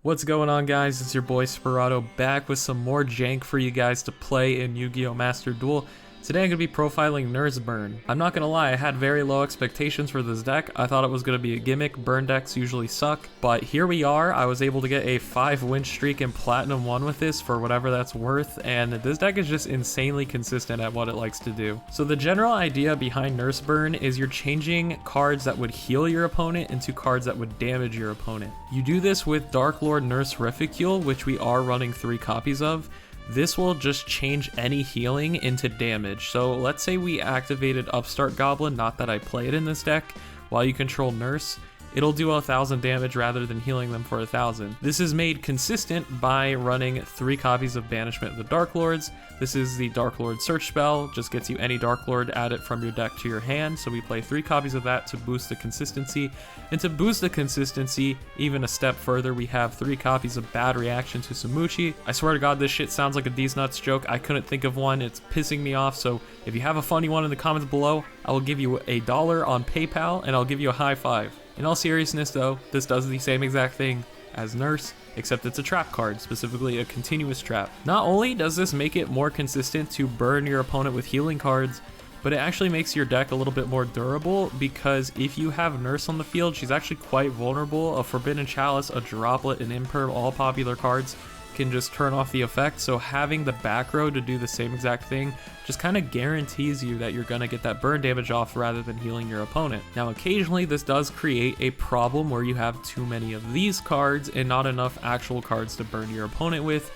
What's going on, guys? It's your boy Sperato back with some more jank for you guys to play in Yu-Gi-Oh! Master Duel. Today I'm going to be profiling Nurse Burn. I'm not going to lie, I had very low expectations for this deck. I thought it was going to be a gimmick. Burn decks usually suck. But here we are. I was able to get a 5-win streak in Platinum 1 with this for whatever that's worth. And this deck is just insanely consistent at what it likes to do. So the general idea behind Nurse Burn is you're changing cards that would heal your opponent into cards that would damage your opponent. You do this with Dark Lord Nurse Reficule, which we are running 3 copies of. This will just change any healing into damage. So let's say we activated Upstart Goblin, not that I play it in this deck, while you control Nurse. It'll do 1,000 damage rather than healing them for 1,000. This is made consistent by running 3 copies of Banishment of the Dark Lords. This is the Dark Lord search spell, just gets you any Dark Lord, add it from your deck to your hand. So we play 3 copies of that to boost the consistency. And to boost the consistency even a step further, we have 3 copies of Bad Reaction to Samuchi. I swear to God, this shit sounds like a D's Nuts joke. I couldn't think of one, it's pissing me off. So if you have a funny one in the comments below, I will give you $1 on PayPal and I'll give you a high five. In all seriousness though, this does the same exact thing as Nurse, except it's a trap card, specifically a continuous trap. Not only does this make it more consistent to burn your opponent with healing cards, but it actually makes your deck a little bit more durable, because if you have Nurse on the field, she's actually quite vulnerable. A Forbidden Chalice, a Droplet, an Imperv, all popular cards can just turn off the effect. So having the back row to do the same exact thing just kind of guarantees you that you're gonna get that burn damage off rather than healing your opponent. Now occasionally this does create a problem where you have too many of these cards and not enough actual cards to burn your opponent with.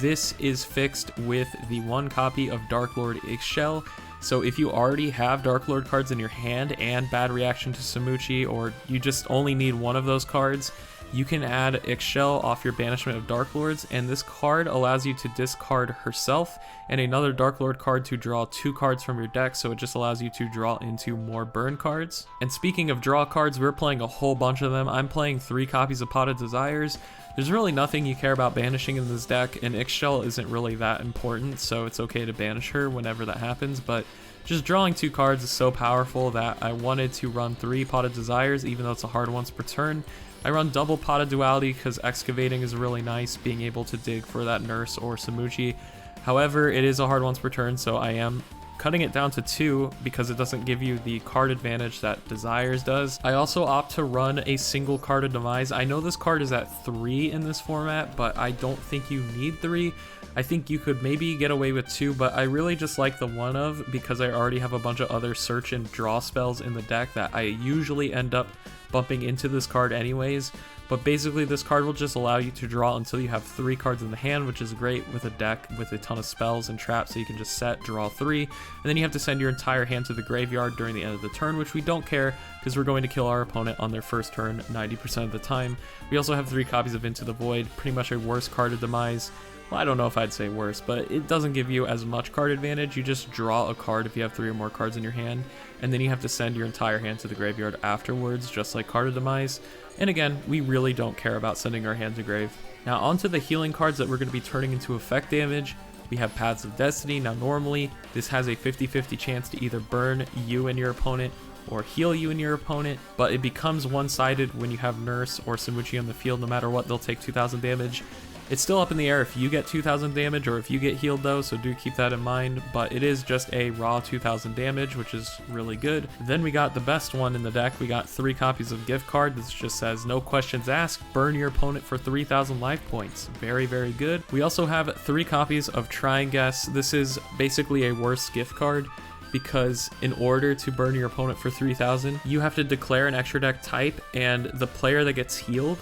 This is fixed with the 1 copy of Dark Lord Ixchel. So if you already have Dark Lord cards in your hand and Bad Reaction to Samuchi, or you just only need one of those cards, you can add Ixchel off your Banishment of Dark Lords, and this card allows you to discard herself and another Dark Lord card to draw 2 cards from your deck, so it just allows you to draw into more burn cards. And speaking of draw cards, we're playing a whole bunch of them. I'm playing 3 copies of Pot of Desires. There's really nothing you care about banishing in this deck, and Ixchel isn't really that important, so it's okay to banish her whenever that happens, but just drawing 2 cards is so powerful that I wanted to run 3 Pot of Desires, even though it's a hard once per turn. I run double Pot of Duality because excavating is really nice, being able to dig for that Nurse or Samuchi. However, it is a hard once per turn, so I am cutting it down to 2 because it doesn't give you the card advantage that Desires does. I also opt to run a single card of Demise. I know this card is at 3 in this format, but I don't think you need 3. I think you could maybe get away with 2, but I really just like the 1 of because I already have a bunch of other search and draw spells in the deck that I usually end up bumping into this card anyways. But basically this card will just allow you to draw until you have 3 cards in the hand, which is great with a deck with a ton of spells and traps, so you can just set, draw 3, and then you have to send your entire hand to the graveyard during the end of the turn, which we don't care because we're going to kill our opponent on their first turn 90% of the time. We also have 3 copies of Into the Void, pretty much a worse card of Demise. Well, I don't know if I'd say worse, but it doesn't give you as much card advantage. You just draw a card if you have 3 or more cards in your hand, and then you have to send your entire hand to the graveyard afterwards, just like Card of Demise. And again, we really don't care about sending our hand to grave. Now onto the healing cards that we're going to be turning into effect damage. We have Paths of Destiny. Now normally, this has a 50-50 chance to either burn you and your opponent or heal you and your opponent, but it becomes one-sided when you have Nurse or Samuchi on the field. No matter what, they'll take 2,000 damage. It's still up in the air if you get 2,000 damage or if you get healed though, so do keep that in mind, but it is just a raw 2,000 damage, which is really good. Then we got the best one in the deck. We got 3 copies of Gift Card. This just says, no questions asked, burn your opponent for 3,000 life points. Very, very good. We also have 3 copies of Try and Guess. This is basically a worse gift card, because in order to burn your opponent for 3,000, you have to declare an extra deck type, and the player that gets healed,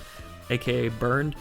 aka burned,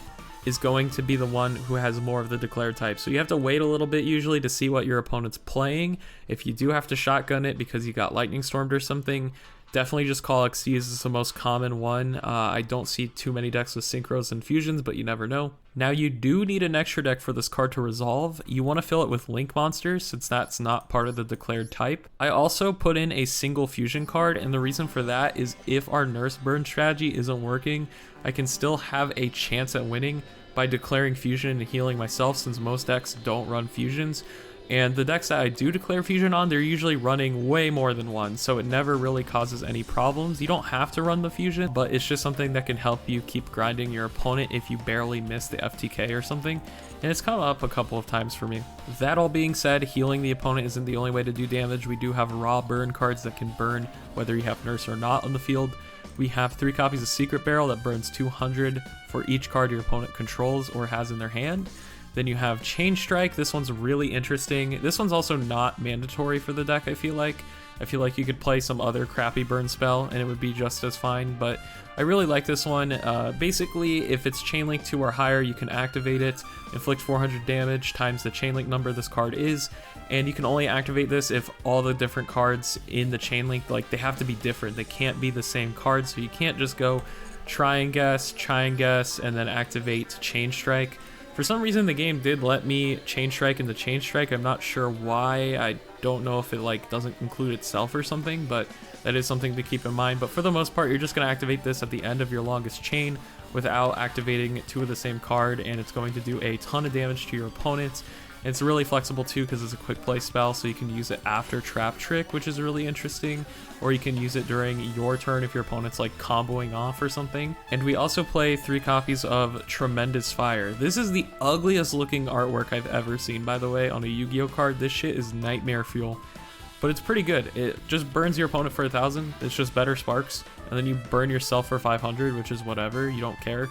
is going to be the one who has more of the declared type. So you have to wait a little bit usually to see what your opponent's playing. If you do have to shotgun it because you got lightning stormed or something, definitely just call Xyz is the most common one. I don't see too many decks with synchros and fusions, but you never know. Now you do need an extra deck for this card to resolve. You want to fill it with Link monsters since that's not part of the declared type. I also put in a single fusion card, and the reason for that is if our Nurse Burn strategy isn't working, I can still have a chance at winning by declaring fusion and healing myself, since most decks don't run fusions. And the decks that I do declare fusion on, they're usually running way more than one, so it never really causes any problems. You don't have to run the fusion, but it's just something that can help you keep grinding your opponent if you barely miss the FTK or something. And it's come up a couple of times for me. That all being said, healing the opponent isn't the only way to do damage. We do have raw burn cards that can burn whether you have Nurse or not on the field. We have 3 copies of Secret Barrel that burns 200 for each card your opponent controls or has in their hand. Then you have Chain Strike. This one's really interesting. This one's also not mandatory for the deck, I feel like. I feel like you could play some other crappy burn spell and it would be just as fine, but I really like this one. Basically, if it's Chain Link 2 or higher, you can activate it, inflict 400 damage times the Chain Link number this card is, and you can only activate this if all the different cards in the Chain Link, like, they have to be different. They can't be the same card, so you can't just go try and guess, and then activate Chain Strike. For some reason, the game did let me Chain Strike into Chain Strike. I'm not sure why. I don't know if it like doesn't include itself or something, but that is something to keep in mind. But for the most part, you're just going to activate this at the end of your longest chain without activating 2 of the same card, and it's going to do a ton of damage to your opponent. It's really flexible too because it's a quick play spell, so you can use it after Trap Trick, which is really interesting, or you can use it during your turn if your opponent's like comboing off or something. And we also play 3 copies of Tremendous Fire. This is the ugliest looking artwork I've ever seen, by the way, on a Yu-Gi-Oh card. This shit is nightmare fuel, but it's pretty good. It just burns your opponent for 1,000. It's just better sparks, and then you burn yourself for 500, which is whatever, you don't care.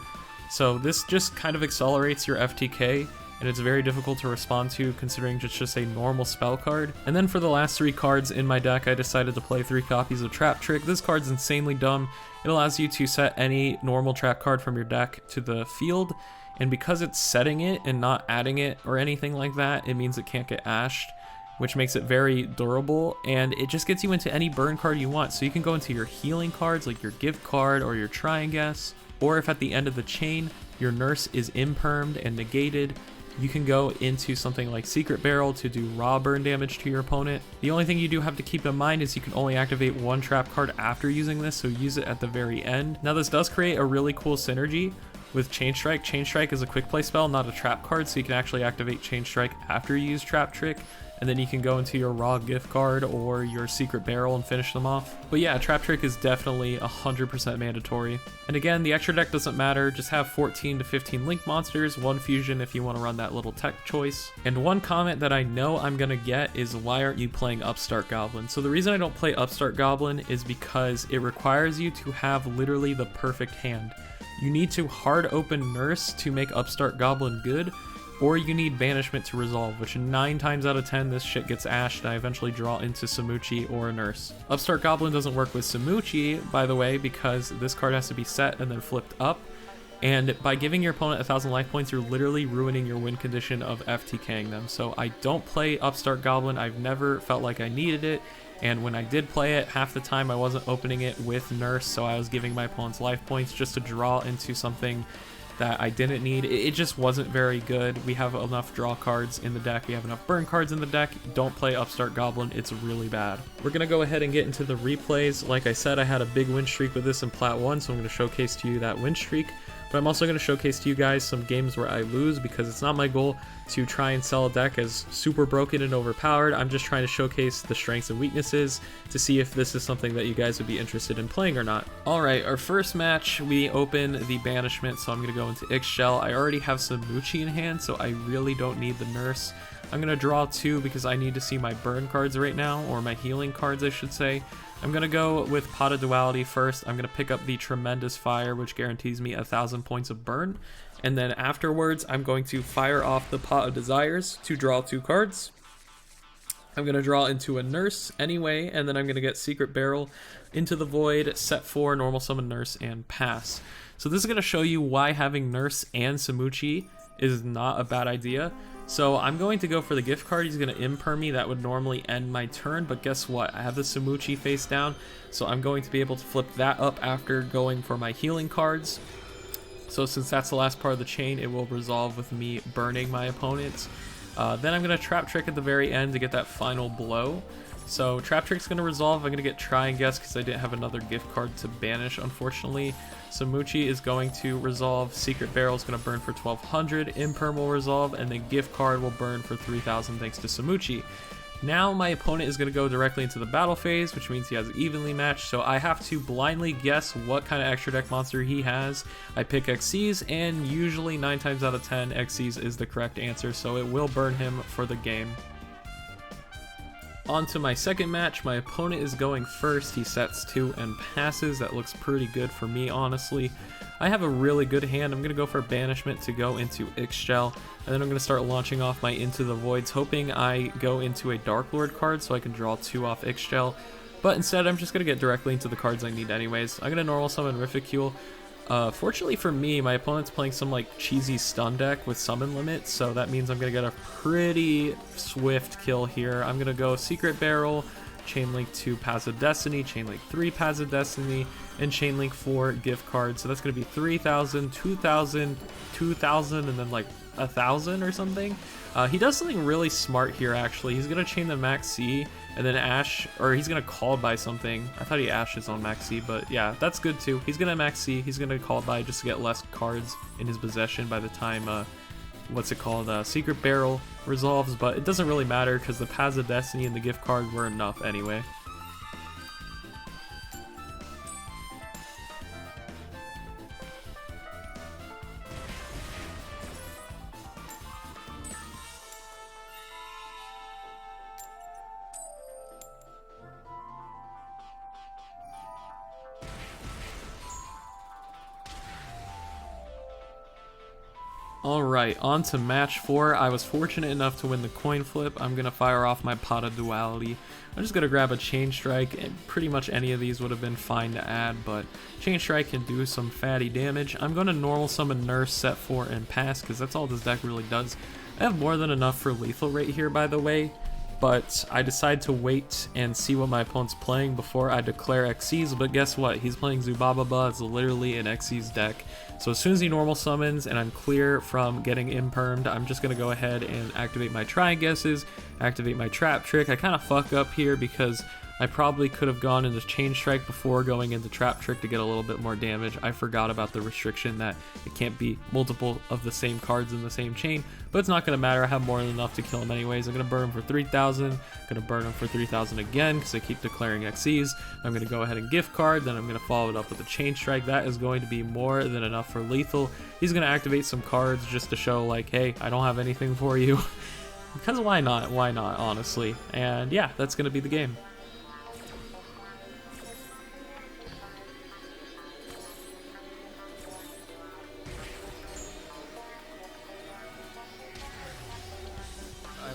So this just kind of accelerates your FTK, and it's very difficult to respond to considering it's just a normal spell card. And then for the last 3 cards in my deck, I decided to play 3 copies of Trap Trick. This card's insanely dumb. It allows you to set any normal trap card from your deck to the field, and because it's setting it and not adding it or anything like that, it means it can't get ashed, which makes it very durable, and it just gets you into any burn card you want. So you can go into your healing cards like your gift card or your try and guess, or if at the end of the chain your Nurse is impermed and negated, you can go into something like Secret Barrel to do raw burn damage to your opponent. The only thing you do have to keep in mind is you can only activate 1 trap card after using this, so use it at the very end. Now this does create a really cool synergy with Chain Strike. Chain Strike is a quick play spell, not a trap card, so you can actually activate Chain Strike after you use Trap Trick, and then you can go into your raw gift card or your Secret Barrel and finish them off. But yeah, Trap Trick is definitely 100% mandatory. And again, the extra deck doesn't matter, just have 14 to 15 Link monsters, 1 fusion if you want to run that little tech choice. And one comment that I know I'm gonna get is, why aren't you playing Upstart Goblin? So the reason I don't play Upstart Goblin is because it requires you to have literally the perfect hand. You need to hard open Nurse to make Upstart Goblin good, or you need Banishment to resolve, which 9 times out of 10 this shit gets ashed and I eventually draw into Samuchi or a Nurse. Upstart Goblin doesn't work with Samuchi, by the way, because this card has to be set and then flipped up, and by giving your opponent 1,000 life points, you're literally ruining your win condition of FTKing them. So I don't play Upstart Goblin. I've never felt like I needed it, and when I did play it, half the time I wasn't opening it with Nurse, so I was giving my opponents life points just to draw into something that I didn't need. It just wasn't very good. We have enough draw cards in the deck. We have enough burn cards in the deck. Don't play Upstart Goblin. It's really bad. We're going to go ahead and get into the replays. Like I said, I had a big win streak with this in Plat 1, so I'm going to showcase to you that win streak. But I'm also going to showcase to you guys some games where I lose, because it's not my goal to try and sell a deck as super broken and overpowered. I'm just trying to showcase the strengths and weaknesses to see if this is something that you guys would be interested in playing or not. Alright, our first match, we open the Banishment, so I'm going to go into Ixchel. I already have Samuchi in hand, so I really don't need the Nurse. I'm going to draw 2 because I need to see my burn cards right now, or my healing cards I should say. I'm going to go with Pot of Duality first. I'm going to pick up the Tremendous Fire, which guarantees me 1,000 points of burn. And then afterwards, I'm going to fire off the Pot of Desires to draw 2 cards. I'm going to draw into a Nurse anyway, and then I'm going to get Secret Barrel into the Void, set 4, normal summon Nurse, and pass. So this is going to show you why having Nurse and Samuchi is not a bad idea. So I'm going to go for the gift card. He's going to imper me. That would normally end my turn, but guess what? I have the Samuchi face down, so I'm going to be able to flip that up after going for my healing cards. So since that's the last part of the chain, it will resolve with me burning my opponent. Then I'm going to Trap Trick at the very end to get that final blow. So Trap Trick's going to resolve. I'm going to get Try and Guess because I didn't have another gift card to banish, unfortunately. Samuchi is going to resolve. Secret Barrel is going to burn for 1200. Imperm will resolve, and then gift card will burn for 3000 thanks to Samuchi. Now my opponent is going to go directly into the battle phase, which means he has evenly matched, so I have to blindly guess what kind of extra deck monster he has. I pick Xyz, and usually 9 times out of 10, Xyz is the correct answer, so it will burn him for the game. On to my second match. My opponent is going first. He sets 2 and passes. That looks pretty good for me, honestly. I have a really good hand. I'm going to go for Banishment to go into Ixchel, and then I'm going to start launching off my Into the Voids, hoping I go into a Dark Lord card so I can draw 2 off Ixchel. But instead, I'm just going to get directly into the cards I need anyways. I'm going to normal summon Rificule. Fortunately for me, my opponent's playing some like cheesy stun deck with summon limit, so that means I'm gonna get a pretty swift kill here. I'm gonna go Secret Barrel, Chainlink 2 Paths of Destiny, Chainlink 3 Paths of Destiny, and Chainlink 4 gift card. So that's gonna be 3000, 2000, 2000, and then like 1000 or something. He does something really smart here actually. He's gonna chain the Max C and then Ash, or he's gonna call by something. I thought he Ashed his own Max C, but yeah, that's good too. He's gonna Max C, he's gonna call by just to get less cards in his possession by the time, Secret Barrel resolves, but it doesn't really matter because the Paths of Destiny and the gift card were enough anyway. Alright, on to match 4. I was fortunate enough to win the coin flip. I'm going to fire off my pot of Duality. I'm just going to grab a Chain Strike, and pretty much any of these would have been fine to add, but Chain Strike can do some fatty damage. I'm going to normal summon Nurse, set 4, and pass, because that's all this deck really does. I have more than enough for lethal right here, by the way, but I decide to wait and see what my opponent's playing before I declare Xyz, but guess what? He's playing Zubababa. It's literally an Xyz deck. So as soon as he normal summons and I'm clear from getting impermed, I'm just going to go ahead and activate my Try and Guesses, activate my Trap Trick. I kind of fuck up here because I probably could have gone into Chain Strike before going into Trap Trick to get a little bit more damage. I forgot about the restriction that it can't be multiple of the same cards in the same chain, but it's not going to matter. I have more than enough to kill him anyways. I'm going to burn him for 3000, going to burn him for 3000 again because I keep declaring Xyz. I'm going to go ahead and gift card, then I'm going to follow it up with a Chain Strike. That is going to be more than enough for lethal. He's going to activate some cards just to show like, hey, I don't have anything for you. Because why not? Why not, honestly? And yeah, that's going to be the game.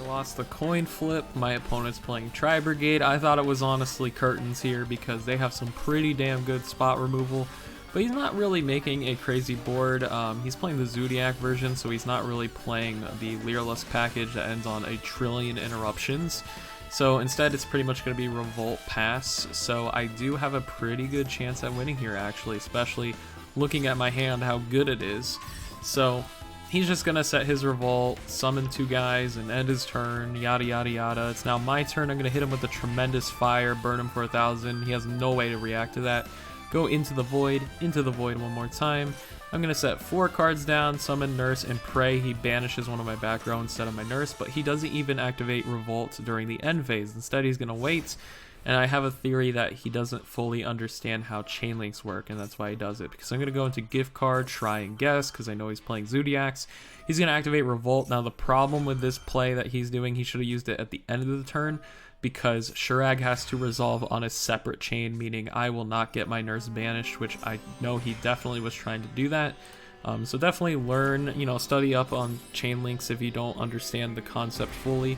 Lost the coin flip. My opponent's playing Tri-brigade. I thought it was honestly curtains here because they have some pretty damn good spot removal, but he's not really making a crazy board. He's playing the Zodiac version, so he's not really playing the Leerless package that ends on a trillion interruptions. So instead it's pretty much going to be Revolt Pass, so I do have a pretty good chance at winning here actually, especially looking at my hand how good it is. So he's just going to set his Revolt, summon 2 guys, and end his turn, yada yada yada. It's now my turn. I'm going to hit him with a Tremendous Fire, burn him for 1000. He has no way to react to that. Go into the Void one more time. I'm going to set 4 cards down, summon Nurse, and pray he banishes one of my back row instead of my Nurse, but he doesn't even activate Revolt during the end phase. Instead, he's going to wait. And I have a theory that he doesn't fully understand how chain links work, and that's why he does it. Because I'm going to go into gift card, Try and Guess, because I know he's playing Zodiacs. He's going to activate Revolt. Now the problem with this play that he's doing, he should have used it at the end of the turn, because Shurag has to resolve on a separate chain, meaning I will not get my Nurse banished, which I know he definitely was trying to do that. So definitely learn, study up on chain links if you don't understand the concept fully.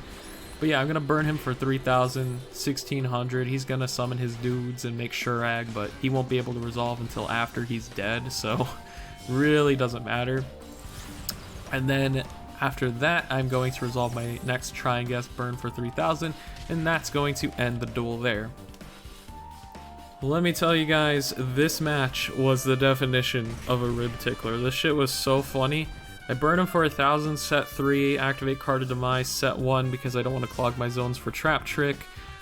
But yeah, I'm going to burn him for 3000, 1600. He's going to summon his dudes and make Shurag, but he won't be able to resolve until after he's dead, so really doesn't matter. And then after that, I'm going to resolve my next Try and Guess, burn for 3000, and that's going to end the duel there. Let me tell you guys, this match was the definition of a rib tickler. This shit was so funny. I burn him for 1000, set 3, activate Card of Demise, set 1 because I don't want to clog my zones for Trap Trick.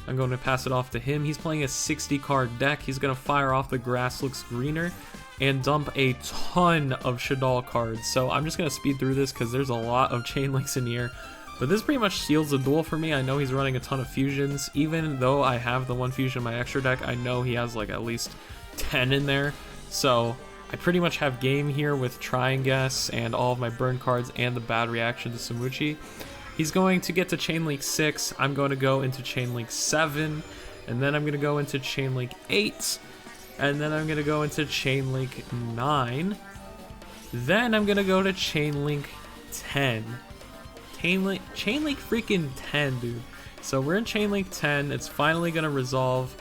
I'm going to pass it off to him. He's playing a 60 card deck. He's going to fire off the Grass Looks Greener and dump a ton of Shaddoll cards. So I'm just going to speed through this because there's a lot of chain links in here. But this pretty much seals the duel for me. I know he's running a ton of fusions. Even though I have the 1 fusion in my extra deck, I know he has like at least 10 in there. So I pretty much have game here with Try and Guess and all of my burn cards and the bad reaction to Samuchi. He's going to get to Chain Link 6. I'm going to go into Chain Link 7. And then I'm going to go into Chain Link 8. And then I'm going to go into Chain Link 9. Then I'm going to go to Chain Link 10. Chain Link freaking 10, dude. So we're in Chain Link 10. It's finally going to resolve.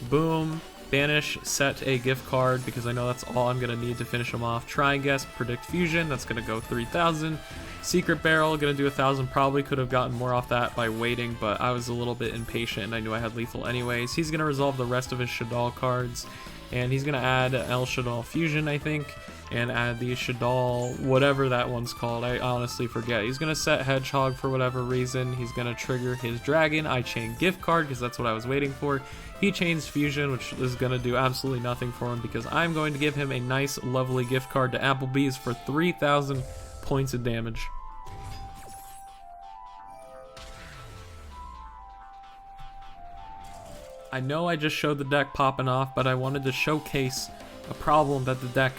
Boom. Banish, set a gift card because I know that's all I'm going to need to finish him off. Try and Guess, Predict Fusion. That's going to go 3,000. Secret Barrel, going to do 1,000. Probably could have gotten more off that by waiting, but I was a little bit impatient and I knew I had lethal anyways. He's going to resolve the rest of his Shaddoll cards. And he's going to add El Shaddoll Fusion, I think, and add the Shaddoll, whatever that one's called. I honestly forget. He's going to set Hedgehog for whatever reason. He's going to trigger his Dragon. I chain Gift Card because that's what I was waiting for. He chains Fusion, which is going to do absolutely nothing for him because I'm going to give him a nice, lovely gift card to Applebee's for 3,000 points of damage. I know I just showed the deck popping off, but I wanted to showcase a problem that the deck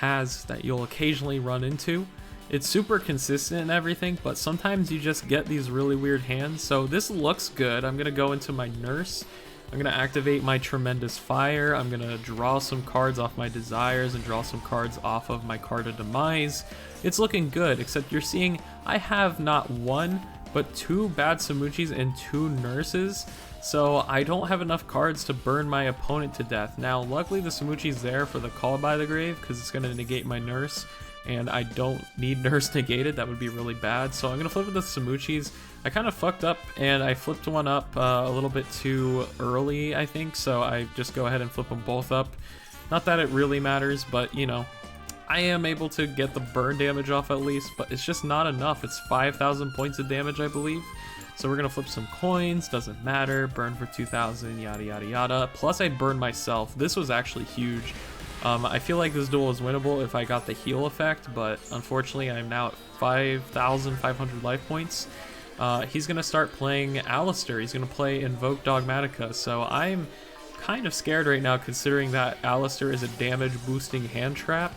has that you'll occasionally run into. It's super consistent and everything, but sometimes you just get these really weird hands. So this looks good. I'm going to go into my Nurse. I'm going to activate my Tremendous Fire. I'm going to draw some cards off my Desires and draw some cards off of my Card of Demise. It's looking good, except you're seeing I have not 1, but 2 bad Samuchis and 2 Nurses. So I don't have enough cards to burn my opponent to death. Now, luckily the Samuchi's there for the Call by the Grave because it's going to negate my Nurse. And I don't need Nurse negated. That would be really bad. So I'm going to flip with the Samuchis. I kind of fucked up and I flipped one up a little bit too early, I think. So I just go ahead and flip them both up. Not that it really matters, but you know, I am able to get the burn damage off at least, but it's just not enough. It's 5,000 points of damage, I believe. So we're going to flip some coins, doesn't matter, burn for 2,000, yada yada yada. Plus I burned myself. This was actually huge. I feel like this duel is winnable if I got the heal effect, but unfortunately I'm now at 5,500 life points. He's going to start playing Alistair. He's going to play Invoke Dogmatica, so I'm kind of scared right now considering that Alistair is a damage boosting hand trap.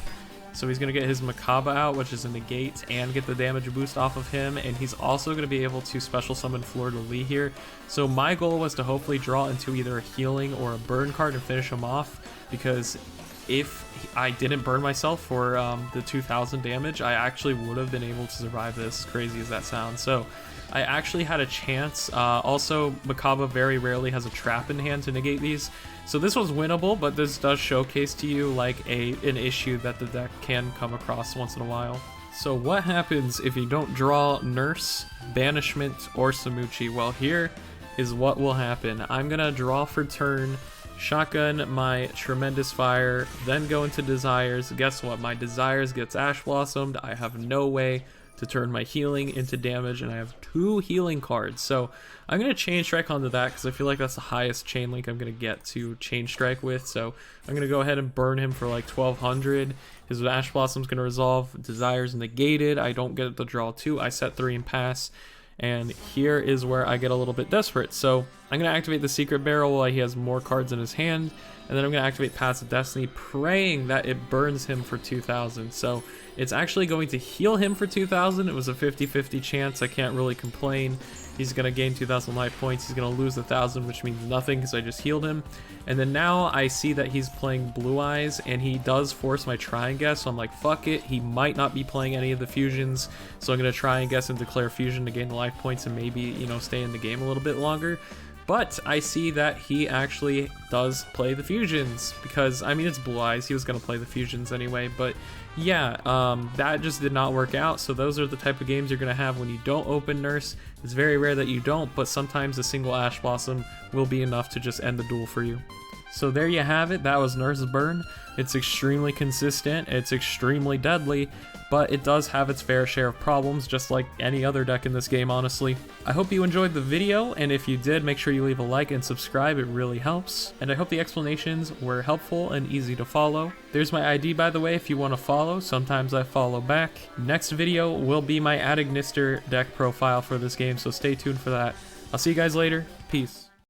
So he's going to get his Makaba out, which is a negate, and get the damage boost off of him, and he's also going to be able to special summon Fleur-de-Lis here. So my goal was to hopefully draw into either a healing or a burn card and finish him off, because if I didn't burn myself for the 2,000 damage, I actually would have been able to survive this, crazy as that sounds. So I actually had a chance. Also, Makaba very rarely has a trap in hand to negate these. So this was winnable, but this does showcase to you like an issue that the deck can come across once in a while. So what happens if you don't draw Nurse, Banishment, or Samuchi? Well, here is what will happen. I'm going to draw for turn, shotgun my Tremendous Fire, then go into Desires. Guess what? My Desires gets Ash Blossomed. I have no way to turn my healing into damage, and I have 2 healing cards. So I'm going to Chain Strike onto that because I feel like that's the highest chain link I'm going to get to Chain Strike with. So I'm going to go ahead and burn him for like 1,200. His Ash Blossom's going to resolve. Desires negated. I don't get the draw 2. I set 3 and pass. And here is where I get a little bit desperate. So I'm going to activate the Secret Barrel while he has more cards in his hand. And then I'm going to activate Pass of Destiny, praying that it burns him for 2,000. So it's actually going to heal him for 2,000. It was a 50-50 chance. I can't really complain. He's going to gain 2,000 life points. He's going to lose 1,000, which means nothing because I just healed him. And then now I see that he's playing Blue Eyes, and he does force my Try and Guess. So I'm like, fuck it. He might not be playing any of the fusions. So I'm going to Try and Guess and declare fusion to gain the life points and maybe, you know, stay in the game a little bit longer. But I see that he actually does play the fusions because, I mean, it's Blue Eyes. He was going to play the fusions anyway. But yeah, that just did not work out. So those are the type of games you're going to have when you don't open Nurse. It's very rare that you don't, but sometimes a single Ash Blossom will be enough to just end the duel for you. So there you have it, that was Burn. It's extremely consistent, it's extremely deadly, but it does have its fair share of problems, just like any other deck in this game, honestly. I hope you enjoyed the video, and if you did, make sure you leave a like and subscribe, it really helps. And I hope the explanations were helpful and easy to follow. There's my ID, by the way, if you want to follow. Sometimes I follow back. Next video will be my Adignister deck profile for this game, so stay tuned for that. I'll see you guys later. Peace.